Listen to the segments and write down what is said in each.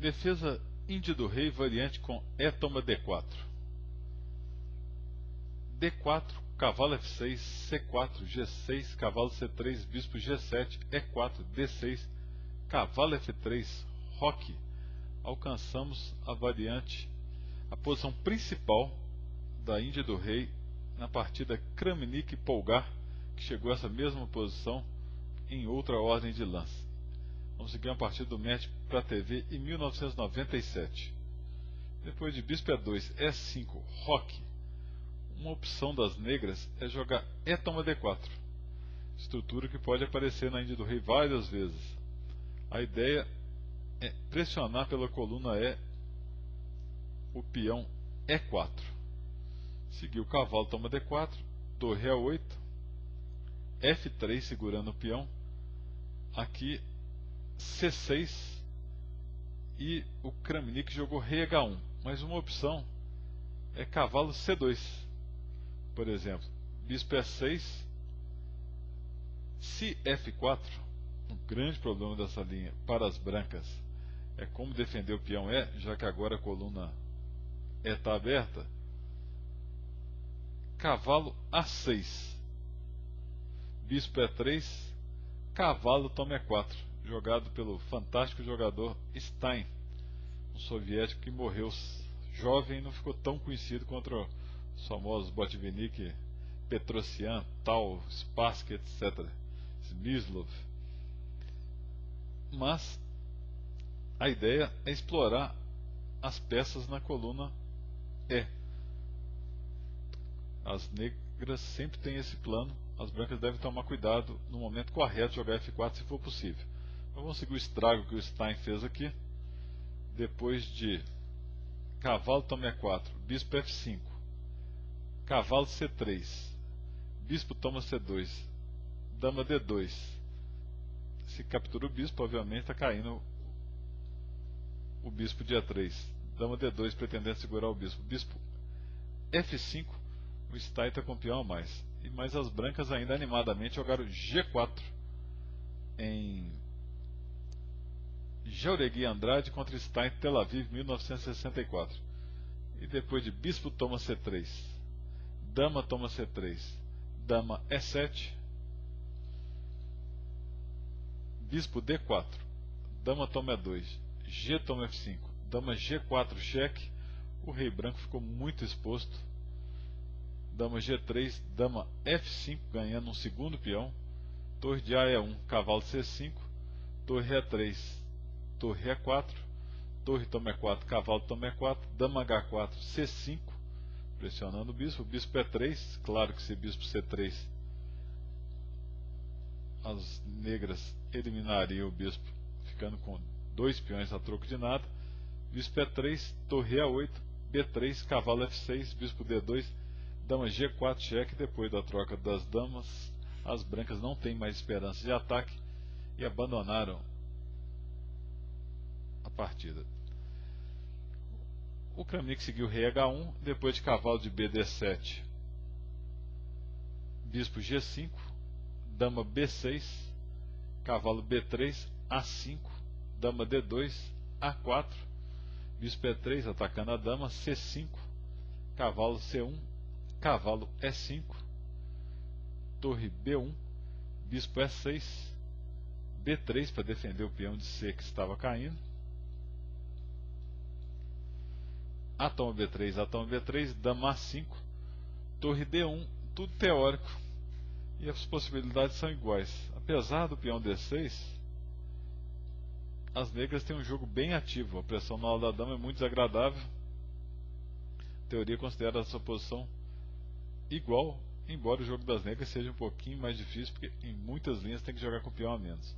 Defesa índia do rei, variante com E toma D4. D4, cavalo F6, C4, G6, cavalo C3, bispo G7, E4, D6, cavalo F3, roque. Alcançamos a variante, a posição principal da Índia do rei na partida Kramnik-Polgar, que chegou a essa mesma posição em outra ordem de lance. Vamos seguir uma partida do match para a TV em 1997. Depois de bispo E2, E5, roque, uma opção das negras é jogar E toma D4, estrutura que pode aparecer na Índia do rei várias vezes. A ideia é pressionar pela coluna E o peão E4. Seguir o cavalo toma D4, torre A8, F3 segurando o peão, aqui C6 e o Kramnik jogou rei H1, mas uma opção é cavalo C2, por exemplo, bispo E6, se F4. Um grande problema dessa linha para as brancas é como defender o peão E, já que agora a coluna E está aberta. Cavalo A6, bispo E3, cavalo toma E4, jogado pelo fantástico jogador Stein, um soviético que morreu jovem e não ficou tão conhecido contra os famosos Botvinnik, Petrosian, Tal, Spassky, etc. Smyslov. Mas a ideia é explorar as peças na coluna E. As negras sempre têm esse plano, as brancas devem tomar cuidado no momento correto de jogar F4 se for possível. Então vamos seguir o estrago que o Stein fez aqui. Depois de cavalo toma E4, bispo F5, cavalo C3, bispo toma C2, dama D2. Se captura o bispo, obviamente está caindo o bispo de E3. Dama D2 pretendendo segurar o bispo. Bispo F5, o Stein está com o peão a mais. Mas as brancas ainda animadamente jogaram G4 em Jauregui Andrade contra Stein, Tel Aviv, 1964. E depois de bispo toma C3, dama toma C3, dama E7, bispo D4, dama toma E2, G toma F5, dama G4 cheque, o rei branco ficou muito exposto. Dama G3, dama F5 ganhando um segundo peão, torre de A E1, cavalo C5, torre E3, torre E4, torre toma E4, cavalo toma E4, dama H4, C5, pressionando o bispo E3, claro que se bispo C3 as negras eliminariam o bispo, ficando com dois peões a troco de nada. Bispo E3, torre A8, B3, cavalo F6, bispo D2, dama G4 cheque. Depois da troca das damas, as brancas não têm mais esperança de ataque e abandonaram a partida. O Kramnik seguiu rei H1, depois de cavalo de BD7, bispo G5, dama B6, cavalo B3, A5, dama D2, A4, bispo E3 atacando a dama, C5, cavalo C1, cavalo E5, torre B1, bispo E6, B3 para defender o peão de C que estava caindo, A toma B3, A toma B3, dama A5, torre D1, tudo teórico, e as possibilidades são iguais. Apesar do peão D6, as negras têm um jogo bem ativo, a pressão na ala da dama é muito desagradável. A teoria considera essa posição igual, embora o jogo das negras seja um pouquinho mais difícil, porque em muitas linhas tem que jogar com o peão a menos.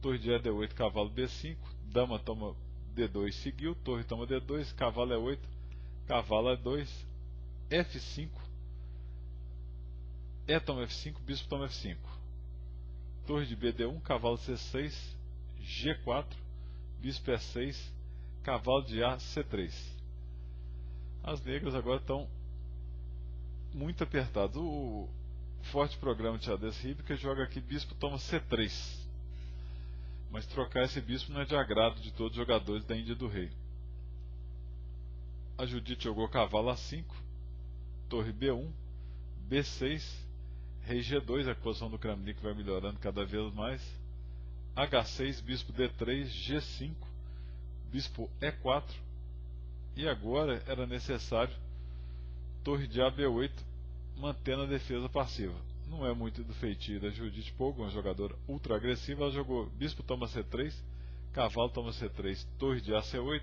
Torre de E8, cavalo B5, dama toma D2 seguiu, torre toma D2, cavalo E8, cavalo E2, F5, E toma F5, bispo toma F5, torre de BD1, cavalo C6, G4, bispo E6, cavalo de A, C3. As negras agora estão muito apertadas. O forte programa de xadrez híbrido joga aqui bispo toma C3. mas trocar esse bispo não é de agrado de todos os jogadores da Índia do Rei. A Judite jogou cavalo A5, torre B1, B6, rei G2, a posição do Kramnik vai melhorando cada vez mais, H6, bispo D3, G5, bispo E4, e agora era necessário torre de AB8, mantendo a defesa passiva. Não é muito do feitio da Judite Pogo, uma jogadora ultra agressiva. Ela jogou bispo toma C3, cavalo toma C3, torre de AC8,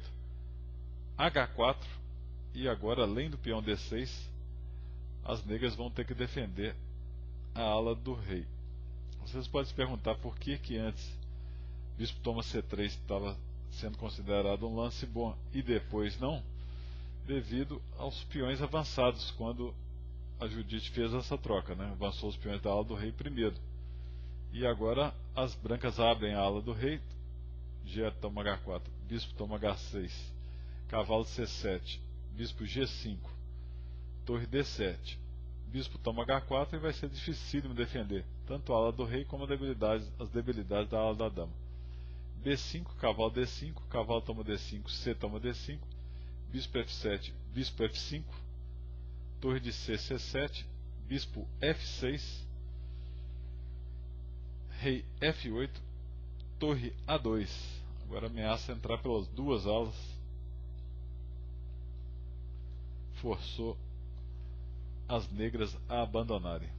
H4, e agora, além do peão D6, as negras vão ter que defender a ala do rei. Vocês podem se perguntar por que antes bispo toma C3 estava sendo considerado um lance bom e depois não, devido aos peões avançados quando a Judite fez essa troca, né? Avançou os peões da ala do rei primeiro. E agora as brancas abrem a ala do rei, G toma H4, bispo toma H6, cavalo C7, bispo G5, torre D7, bispo toma H4 e vai ser dificílimo defender tanto a ala do rei como as debilidades da ala da dama. B5, cavalo D5, cavalo toma D5, C toma D5, bispo F7, bispo F5, torre de C, C7, bispo F6, rei F8, torre A2. Agora ameaça entrar pelas duas alas, forçou as negras a abandonarem.